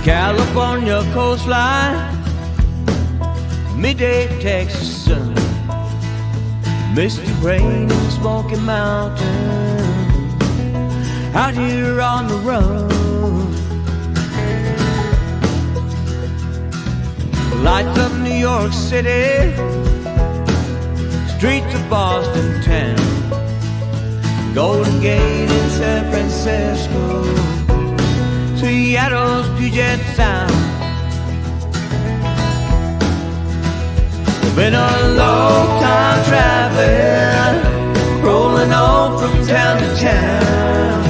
California coastline, midday Texas sun, misty rain in Smoky Mountain, out here on the run. Lights of New York City, streets of Boston town, Golden Gate in San Francisco, Seattle's Puget Sound. Been a long time traveling, rolling on from town to town.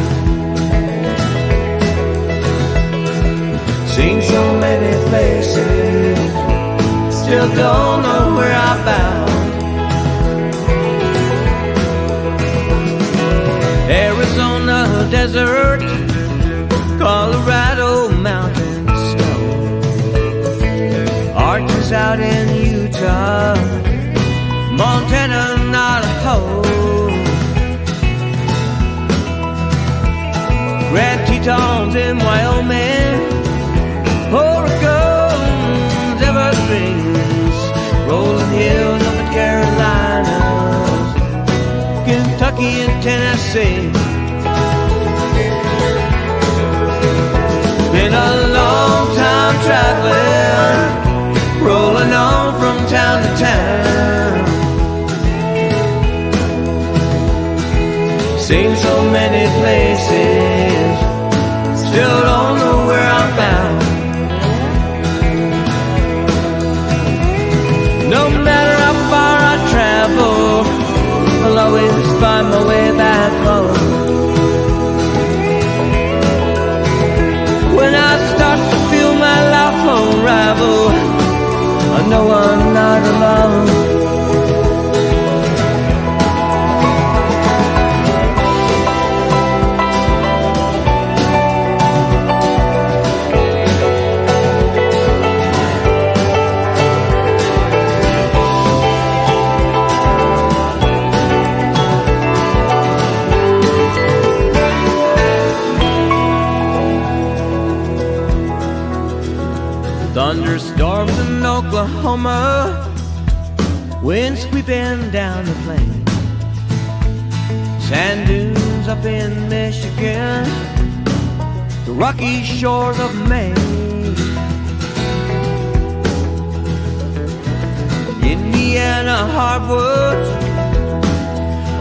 Seen so many places, still don't know where I'm bound. Arizona desert, Colorado mountain snow, arches out in Utah, Montana and Idaho, Grand Tetons in Wyoming, Oregon's evergreens, rolling hills up in Carolinas, Kentucky and Tennessee. Been a long time traveling, rolling on from town to town. Seen so many places, still don't know where I'm bound. No matter how far I travel, I'll always find my way back home. When I start to feel my life unravel, I know I'm not alone. Thunderstorms in Oklahoma, wind sweeping down the plain, sand dunes up in Michigan, the rocky shores of Maine, Indiana hardwoods,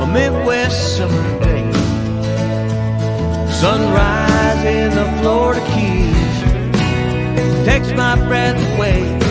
a Midwest summer day, sunrise in the Florida Keys takes my breath away.